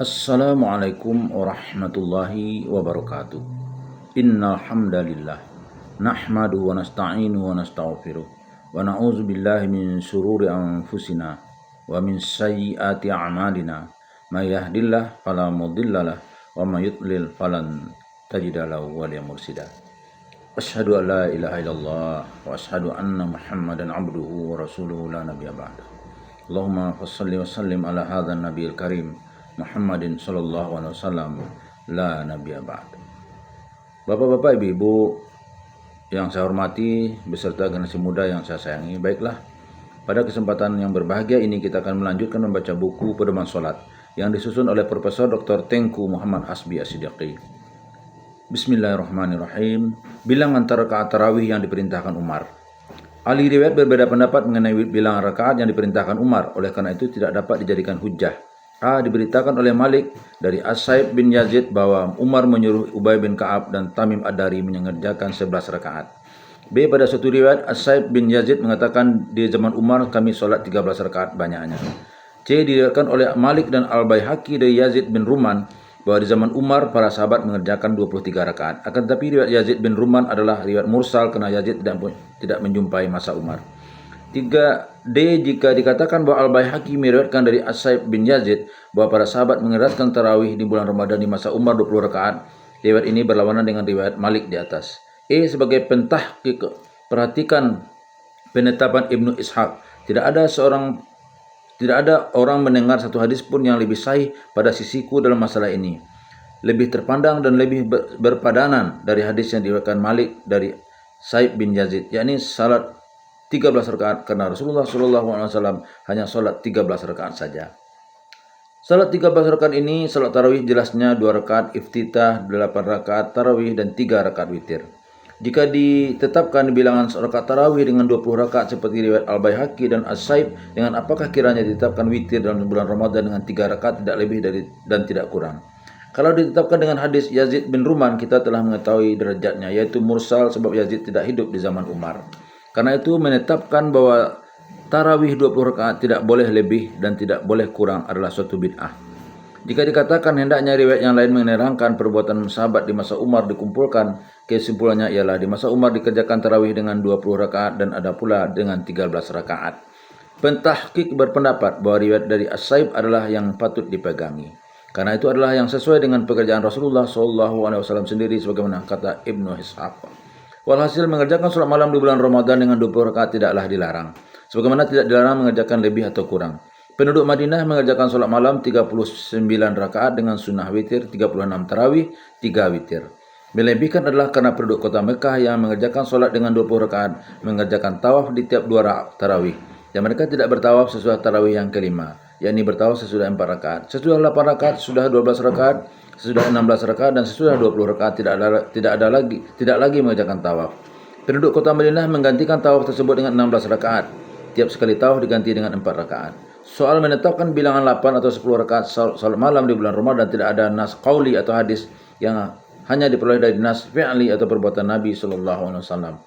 Assalamualaikum warahmatullahi wabarakatuh. Innal hamdalillah nahmadu wa nasta'inu wa nastaghfiruh wa na'udzu billahi min shururi anfusina wa min sayyiati a'malina. May yahdihillahu fala mudhillalah wa may yudlil falan tajida lahu waliyan mursyida. Asyhadu an la ilaha illallah wa asyhadu anna Muhammadan abduhu wa rasuluhu la nabiyya ba'da. Allahumma shalli wa sallim ala hadzal nabiyil karim Muhammadin sallallahu alaihi wasallam la nabiyya ba'd. Bapak-bapak, ibu-ibu yang saya hormati beserta generasi muda yang saya sayangi, baiklah, pada kesempatan yang berbahagia ini kita akan melanjutkan membaca buku Pedoman Salat yang disusun oleh Profesor Dr. Tengku Muhammad Hasbi As-Siddiqi. Bismillahirrahmanirrahim. Bilangan rakaat tarawih yang diperintahkan Umar. Ahli riwayat berbeda pendapat mengenai bilangan rakaat yang diperintahkan Umar, oleh karena itu tidak dapat dijadikan hujjah. A. Diberitakan oleh Malik dari As-Saib bin Yazid bahwa Umar menyuruh Ubay bin Ka'ab dan Tamim Ad-Dari mengerjakan 11 rakaat. B. Pada suatu riwayat As-Saib bin Yazid mengatakan di zaman Umar kami sholat 13 rakaat banyaknya. C. Diriwayatkan oleh Malik dan Al-Baihaqi dari Yazid bin Ruman bahwa di zaman Umar para sahabat mengerjakan 23 rakaat. Akan tetapi riwayat Yazid bin Ruman adalah riwayat mursal karena Yazid tidak menjumpai masa Umar. 3D. Jika dikatakan bahwa Al-Baihaqi meriwayatkan dari As-Saib bin Yazid bahwa para sahabat mengeraskan tarawih di bulan Ramadan di masa Umar 20 rakaat, riwayat ini berlawanan dengan riwayat Malik di atas. E. Sebagai pentahqiq, perhatikan penetapan Ibnu Ishaq. Tidak ada orang mendengar satu hadis pun yang lebih sahih pada sisiku dalam masalah ini, lebih terpandang dan lebih berpadanan dari hadis yang diriwayatkan Malik dari Saib bin Yazid, yakni salat 13 rakaat, karena Rasulullah SAW hanya salat 13 rakaat saja. Salat 13 rakaat ini salat tarawih jelasnya 2 rakaat iftitah, 8 rakaat tarawih dan 3 rakaat witir. Jika ditetapkan bilangan rakaat tarawih dengan 20 rakaat seperti riwayat Al-Baihaqi dan As-Saib, dengan apakah kiranya ditetapkan witir dalam bulan Ramadan dengan 3 rakaat tidak lebih dari dan tidak kurang? Kalau ditetapkan dengan hadis Yazid bin Ruman, kita telah mengetahui derajatnya, yaitu mursal, sebab Yazid tidak hidup di zaman Umar. Karena itu menetapkan bahwa tarawih 20 rakaat tidak boleh lebih dan tidak boleh kurang adalah suatu bid'ah. Jika dikatakan hendaknya riwayat yang lain menerangkan perbuatan sahabat di masa Umar dikumpulkan, kesimpulannya ialah di masa Umar dikerjakan tarawih dengan 20 rakaat dan ada pula dengan 13 rakaat. Pentahqiq berpendapat bahwa riwayat dari As-Saib adalah yang patut dipegangi, karena itu adalah yang sesuai dengan pekerjaan Rasulullah SAW sendiri, sebagaimana kata Ibnu Ishaq. Walhasil, mengerjakan sholat malam di bulan Ramadan dengan 20 rakaat tidaklah dilarang, sebagaimana tidak dilarang mengerjakan lebih atau kurang. Penduduk Madinah mengerjakan sholat malam 39 rakaat dengan sunnah witir, 36 tarawih, 3 witir. Melebihkan adalah karena penduduk kota Mekah yang mengerjakan sholat dengan 20 rakaat mengerjakan tawaf di tiap 2 rakaat tarawih, dan mereka tidak bertawaf sesudah tarawih yang kelima, yakni bertawaf sesudah 4 rakaat, sesudah 8 rakaat, sesudah 12 rakaat, sesudah 16 rakaat, dan sesudah 20 rakaat tidak lagi mengerjakan tawaf. Penduduk kota Madinah menggantikan tawaf tersebut dengan 16 rakaat. Tiap sekali tawaf diganti dengan 4 rakaat. Soal menetapkan bilangan 8 atau 10 rakaat salat malam di bulan Ramadan, tidak ada nas qauli atau hadis yang hanya diperoleh dari nas fi'li atau perbuatan Nabi SAW.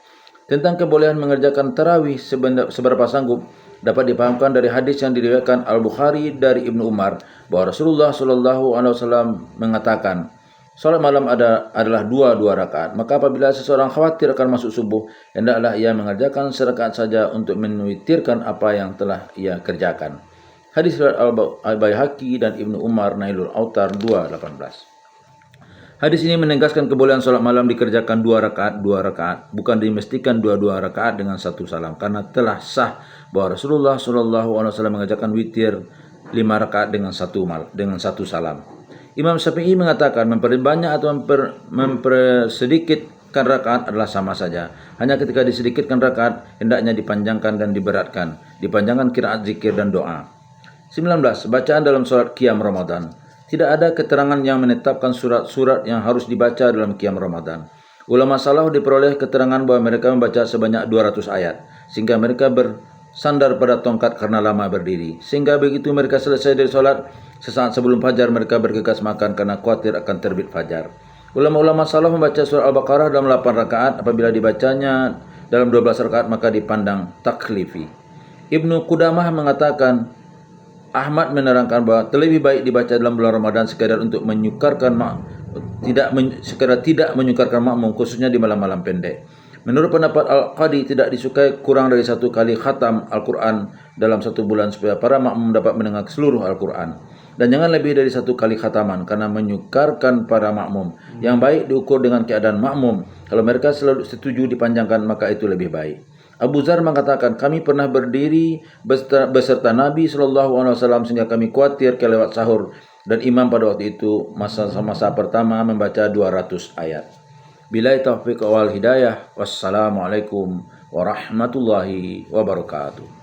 Tentang kebolehan mengerjakan tarawih seberapa sanggup dapat dipahamkan dari hadis yang diriwayatkan Al-Bukhari dari Ibnu Umar bahwa Rasulullah SAW mengatakan, salat malam adalah 2 rakaat. Maka apabila seseorang khawatir akan masuk subuh, hendaklah ia mengerjakan serakaat saja untuk mewitirkan apa yang telah ia kerjakan. Hadis riwayat Al-Baihaqi dan Ibnu Umar, Nailul Autar 218. Hadis ini menegaskan kebolehan sholat malam dikerjakan 2 rakaat, bukan dimestikan 2 rakaat dengan 1 salam, karena telah sah bahwa Rasulullah SAW mengerjakan witir 5 rakaat dengan 1 salam. Imam Syafi'i mengatakan memperbanyak atau mempersedikitkan rakaat adalah sama saja. Hanya ketika disedikitkan rakaat, hendaknya dipanjangkan dan diberatkan. Dipanjangkan qiraat, zikir, dan doa. 19. Bacaan dalam sholat qiyam Ramadan. Tidak ada keterangan yang menetapkan surat-surat yang harus dibaca dalam qiyam Ramadan. Ulama salaf diperoleh keterangan bahwa mereka membaca sebanyak 200 ayat, sehingga mereka bersandar pada tongkat karena lama berdiri. Sehingga begitu mereka selesai dari sholat, sesaat sebelum fajar mereka bergegas makan karena khawatir akan terbit fajar. Ulama-ulama salaf membaca surah Al-Baqarah dalam 8 rakaat. Apabila dibacanya dalam 12 rakaat maka dipandang taklifi. Ibnu Qudamah mengatakan, Ahmad menerangkan bahwa lebih baik dibaca dalam bulan Ramadan sekadar untuk menyukarkan tidak menyukarkan makmum, khususnya di malam-malam pendek. Menurut pendapat Al-Qadi, tidak disukai kurang dari 1 kali khatam Al-Quran dalam 1 bulan supaya para makmum dapat mendengar seluruh Al-Quran. Dan jangan lebih dari 1 kali khataman karena menyukarkan para makmum. Yang baik diukur dengan keadaan makmum. Kalau mereka selalu setuju dipanjangkan, maka itu lebih baik. Abu Zar mengatakan, kami pernah berdiri beserta Nabi SAW sehingga kami khawatir kelewat sahur, dan imam pada waktu itu masa pertama membaca 200 ayat. Billahi taufiq wal hidayah. Wassalamualaikum warahmatullahi wabarakatuh.